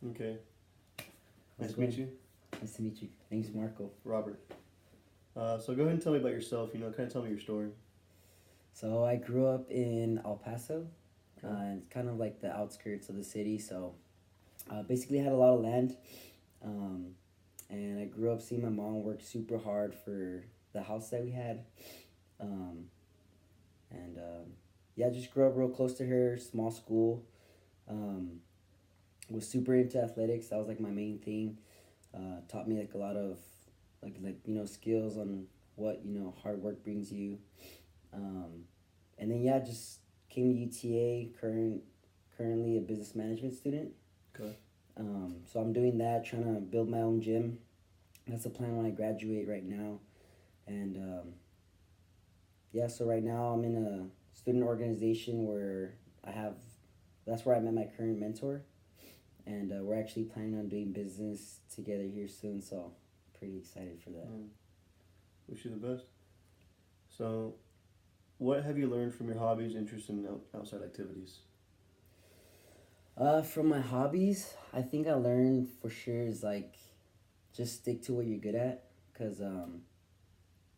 Okay. How's Nice it to meet going? you. Nice to meet you. Name's Marco. Robert. So go ahead and tell me about yourself. Kind of tell me your story. So I grew up in El Paso. Okay. It's kind of like the outskirts of the city. So basically had a lot of land. Um, and I grew up seeing my mom work super hard for the house that we had. Um, and yeah, just grew up real close to her, small school. Um, was super into athletics. That was like my main thing. Taught me like a lot of skills on what hard work brings you. Um, and then yeah, just came to UTA. Currently a business management student. Okay. So I'm doing that, trying to build my own gym. That's the plan when I graduate right now. And yeah, so right now I'm in a student organization where I have. That's where I met my current mentor, and we're actually planning on doing business together here soon. So pretty excited for that. Wish you the best. So, what have you learned from your hobbies, interests, and outside activities? From my hobbies, I think I learned for sure is like just stick to what you're good at, cause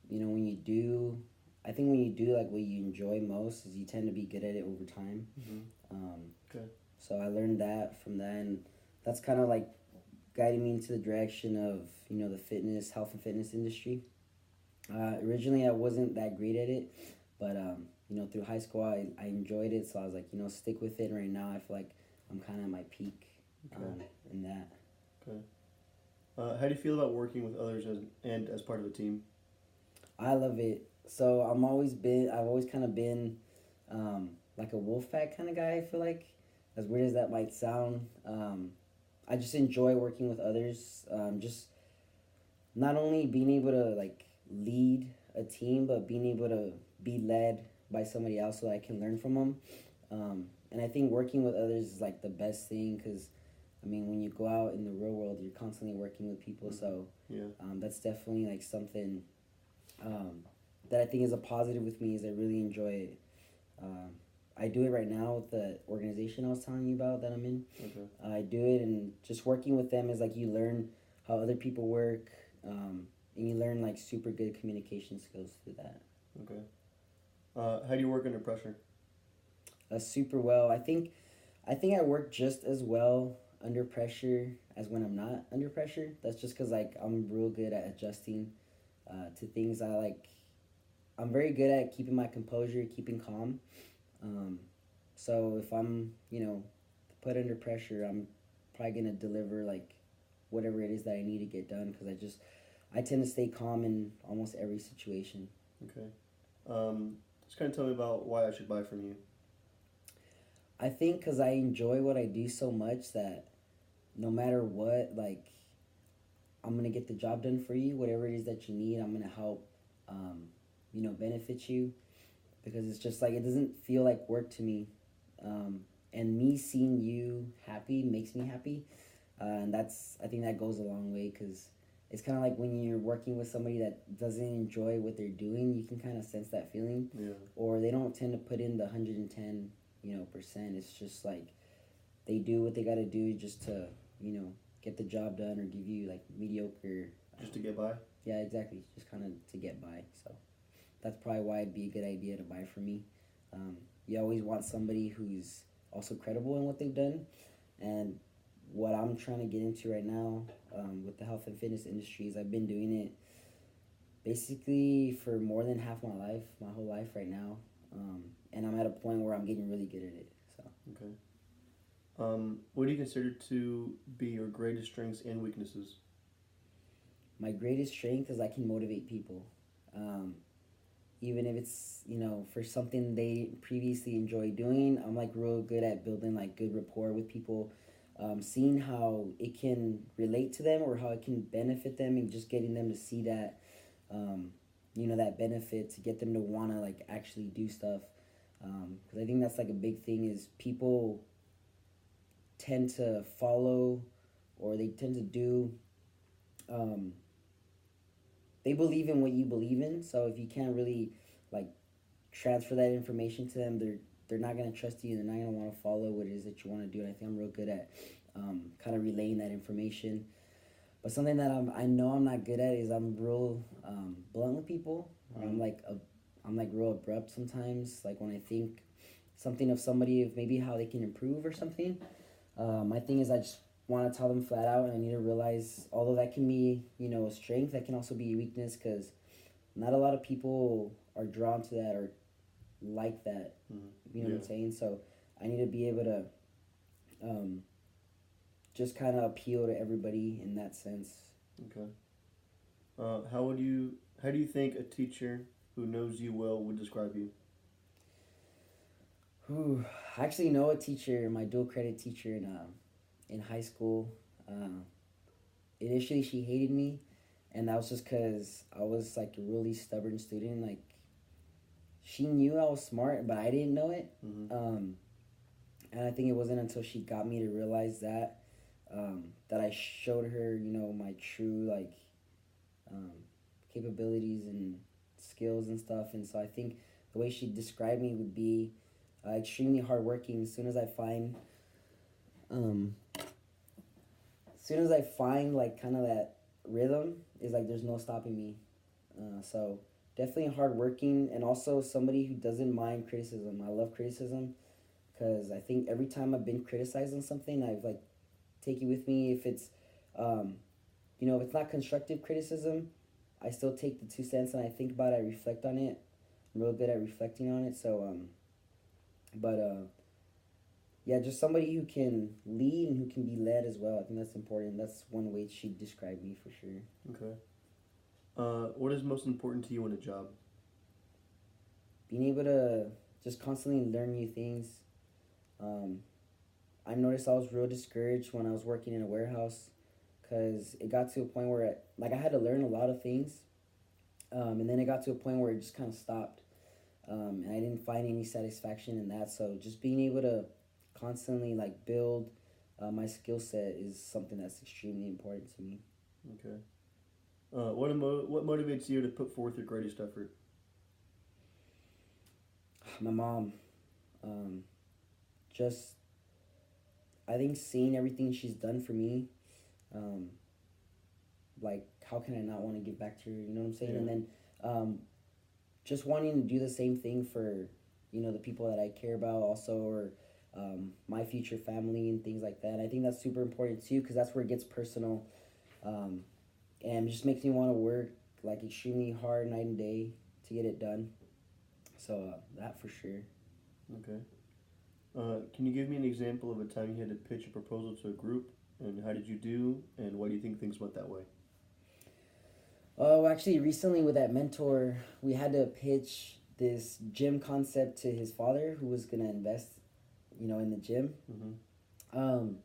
when you do, I think when you do like what you enjoy most, is you tend to be good at it over time. Mm-hmm. Um, Okay. so I learned that from that, and that's kind of like guiding me into the direction of the fitness, health and fitness industry. Originally, I wasn't that great at it, but through high school, I enjoyed it, so I was like, stick with it. And right now, I feel like I'm kind of at my peak Okay. in that. Okay. How do you feel about working with others as part of a team? I love it. So I've always kind of been like a wolf pack kind of guy. I feel like, as weird as that might sound, I just enjoy working with others. Just not only being able to like lead a team, but being able to be led by somebody else so that I can learn from them. And I think working with others is like the best thing because, I mean, when you go out in the real world, you're constantly working with people. Mm-hmm. So Yeah. that's definitely like something um, that I think is a positive with me is I really enjoy it. Um, I do it right now with the organization I was telling you about that I'm in. Okay. I do it, and just working with them is like you learn how other people work, and you learn like super good communication skills through that. Okay. How do you work under pressure? Super well. I think I work just as well under pressure as when I'm not under pressure. That's just because like I'm real good at adjusting to things. I'm very good at keeping my composure, keeping calm. Um, so if I'm put under pressure, I'm probably gonna deliver like whatever it is that I need to get done because I tend to stay calm in almost every situation. Okay. Just kind of tell me about why I should buy from you. I think because I enjoy what I do so much that no matter what, like I'm gonna get the job done for you. Whatever it is that you need, I'm gonna help. Benefit you because it's just like it doesn't feel like work to me. Um, and me seeing you happy makes me happy, and I think that goes a long way because it's kind of like when you're working with somebody that doesn't enjoy what they're doing, you can kind of sense that feeling, Yeah. or they don't tend to put in the 110 percent. It's just like they do what they got to do just to you know get the job done or give you like mediocre. Just to get by. Yeah, exactly. Just kind of to get by. So that's probably why it'd be a good idea to buy from me. You always want somebody who's also credible in what they've done, and what I'm trying to get into right now with the health and fitness industries, I've been doing it basically for more than half my life, my whole life right now, and I'm at a point where I'm getting really good at it. So Okay. What do you consider to be your greatest strengths and weaknesses? my greatest strength is I can motivate people. Um, Even if it's for something they previously enjoyed doing, I'm like real good at building like good rapport with people, seeing how it can relate to them or how it can benefit them, and just getting them to see that um, that benefit to get them to want to like actually do stuff, because I think that's like a big thing is people tend to follow or they tend to do, um, they believe in what you believe in, so if you can't really like transfer that information to them, they're they're not gonna trust you. They're not gonna want to follow what it is that you want to do. And I think I'm real good at kind of relaying that information. But something that I know I'm not good at is I'm real blunt with people. Or I'm like real abrupt sometimes. Like when I think something of somebody, of maybe how they can improve or something. My thing is I just want to tell them flat out, and I need to realize, although that can be, you know, a strength, that can also be a weakness, because not a lot of people are drawn to that or like that. You know what I'm saying? So I need to be able to just kind of appeal to everybody in that sense. Okay. How do you think a teacher who knows you well would describe you? Whew. I actually know a teacher, my dual credit teacher in high school. Initially, she hated me, and that was just because I was like a really stubborn student. Like, she knew I was smart, but I didn't know it. And I think it wasn't until she got me to realize that that I showed her, you know, my true like capabilities and skills and stuff. And so I think the way she described me would be extremely hardworking. As soon as I find like kind of that rhythm, is like there's no stopping me. So definitely hardworking, and also somebody who doesn't mind criticism. I love criticism, because I think every time I've been criticized on something, I've like take it with me. If it's you know, if it's not constructive criticism, I still take the 2 cents and I think about it, I reflect on it. I'm real good at reflecting on it. So yeah, just somebody who can lead and who can be led as well. I think that's important. That's one way she described me for sure. Okay. What is most important to you in a job? Being able to just constantly learn new things. I noticed I was real discouraged when I was working in a warehouse, because it got to a point where like I had to learn a lot of things, and then it got to a point where it just kind of stopped, and I didn't find any satisfaction in that. So just being able to constantly like build my skill set is something that's extremely important to me. Okay. What motivates you to put forth your greatest effort? My mom, just I think seeing everything she's done for me, like how can I not want to give back to her? You know what I'm saying? Yeah. And then just wanting to do the same thing for, you know, the people that I care about also, or my future family and things like that. I think that's super important too, because that's where it gets personal, and just makes me want to work like extremely hard night and day to get it done. So that for sure. Okay. Can you give me an example of a time you had to pitch a proposal to a group, and how did you do, and why do you think things went that way? Oh, actually, recently with that mentor, we had to pitch this gym concept to his father, who was gonna invest, you know, in the gym. Um,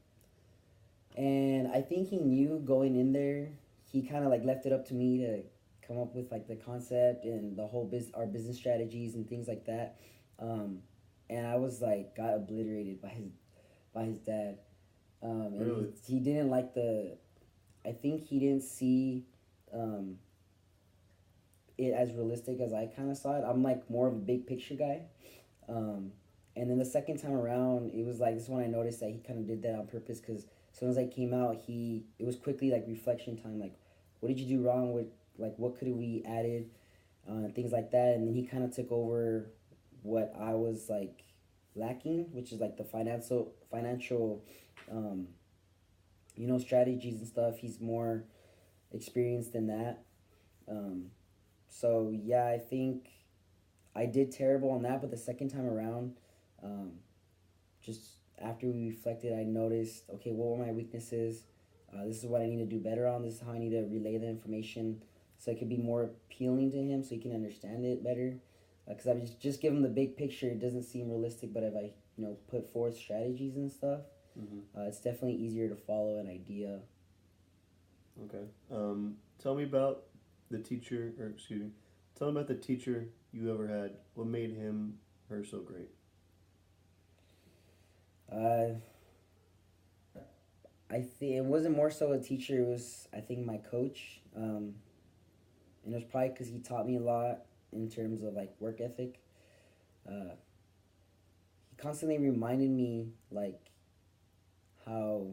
and I think he knew going in there. He kind of like left it up to me to come up with like the concept and the whole our business strategies and things like that. And I was like got obliterated by his dad. And Really? he didn't like the. I think he didn't see it as realistic as I kind of saw it. I'm like more of a big picture guy. And then the second time around, it was like this one I noticed that he kind of did that on purpose, because as soon as I came out, it was quickly like reflection time. Like, what did you do wrong? What could we added? Things like that. And then he kind of took over what I was like lacking, which is like the financial you know, strategies and stuff. He's more experienced in that. So yeah, I think I did terrible on that, but the second time around, just after we reflected, I noticed, okay, what were my weaknesses? This is what I need to do better on. This is how I need to relay the information so it could be more appealing to him, so he can understand it better. Because I just give him the big picture. It doesn't seem realistic, but if I, you know, put forth strategies and stuff, it's definitely easier to follow an idea. Okay. Tell me about the teacher, or excuse me, tell me about the teacher you ever had. What made him, her so great? I think it wasn't more so a teacher. It was, I think, my coach. And it was probably because he taught me a lot in terms of like work ethic. he constantly reminded me like how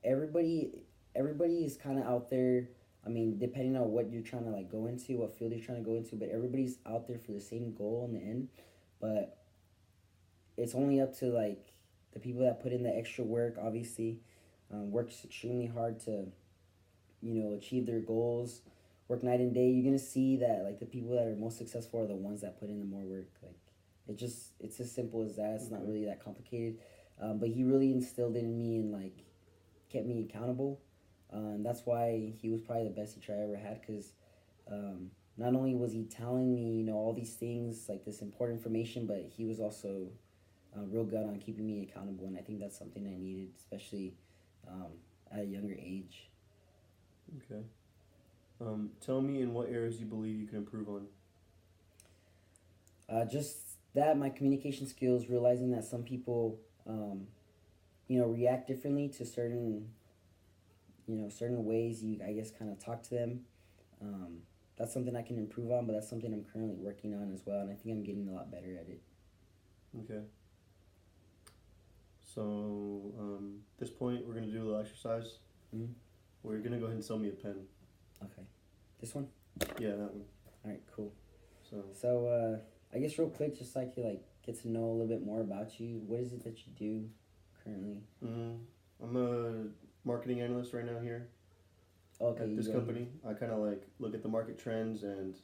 everybody is kind of out there. I mean, depending on what you're trying to like go into, what field you're trying to go into, but everybody's out there for the same goal in the end. But it's only up to like the people that put in the extra work. Obviously, works extremely hard to achieve their goals. Work night and day. You're gonna see that like the people that are most successful are the ones that put in the more work. Like it's as simple as that. It's not really that complicated. But he really instilled it in me and like kept me accountable. And that's why he was probably the best teacher I ever had because not only was he telling me, all these things, like this important information, but he was also real good on keeping me accountable. And I think that's something I needed, especially at a younger age. Okay. Tell me in what areas you believe you can improve on. Just that, my communication skills, realizing that some people, react differently to certain ways you, I guess, kind of talk to them. That's something I can improve on, but that's something I'm currently working on as well, and I think I'm getting a lot better at it. Okay. So, at this point, we're going to do a little exercise. Mm-hmm. We're going to go ahead and sell me a pen. Okay. This one? Yeah, that one. All right, cool. So, I guess real quick, just like to get to know a little bit more about you. What is it that you do currently? I'm a marketing analyst right now here at this company. I kind of like look at the market trends and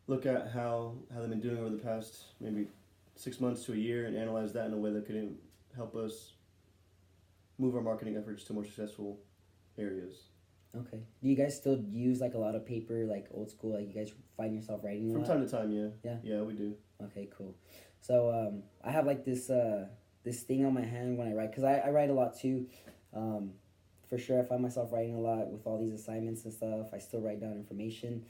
look at how they've been doing over the past maybe 6 months to a year and analyze that in a way that could help us move our marketing efforts to more successful areas. Okay. Do you guys still use like a lot of paper, like old school? Like you guys find yourself writing From time to time, yeah. Yeah. Yeah, we do. Okay, cool. So I have like this thing on my hand when I write, because I write a lot too. For sure, I find myself writing a lot with all these assignments and stuff. I still write down information.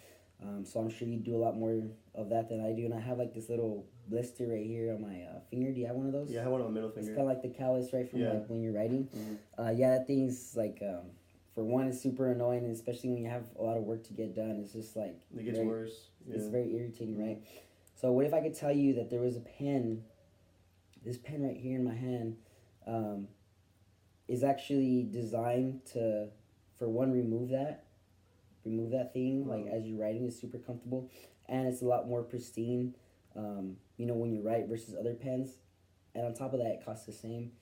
So I'm sure you do a lot more of that than I do. And I have like this little blister right here on my finger. Do you have one of those? Yeah, I have one on my middle finger. It's kind of like the callus, right, from like when you're writing. Mm-hmm. Yeah, that thing's like, for one, it's super annoying, and especially when you have a lot of work to get done. It's just like it gets worse. Yeah. It's very irritating, right? So what if I could tell you that there was a pen, this pen right here in my hand, is actually designed to, for one, remove that thing, like as you're writing. It's super comfortable, and it's a lot more pristine, when you write versus other pens, and on top of that, it costs the same.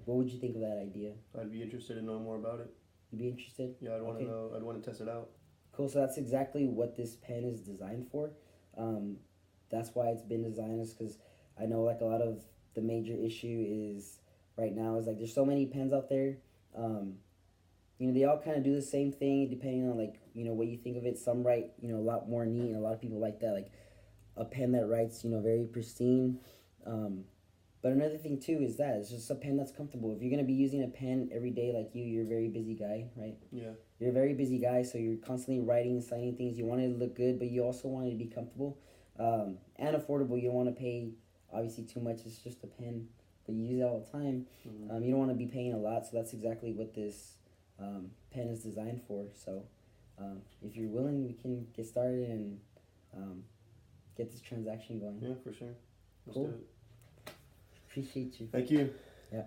What would you think of that idea? I'd be interested in knowing more about it. You'd be interested? Yeah, I'd want to know. I'd want to test it out. Cool. So that's exactly what this pen is designed for. That's why it's been designed, is because I know like a lot of the major issue is right now is like there's so many pens out there. They all kind of do the same thing depending on like what you think of it. Some write a lot more neat, and a lot of people like that, like a pen that writes very pristine. But another thing too is that it's just a pen that's comfortable. If you're gonna be using a pen every day, like you're a very busy guy, right? Yeah. You're a very busy guy, so you're constantly writing, signing things. You want it to look good, but you also want it to be comfortable and affordable. You don't want to pay obviously too much. It's just a pen, but you use it all the time. You don't want to be paying a lot, so that's exactly what this pen is designed for. So if you're willing, we can get started and get this transaction going. Yeah, for sure. Let's Cool. do it. Appreciate you. Thank you. Yeah.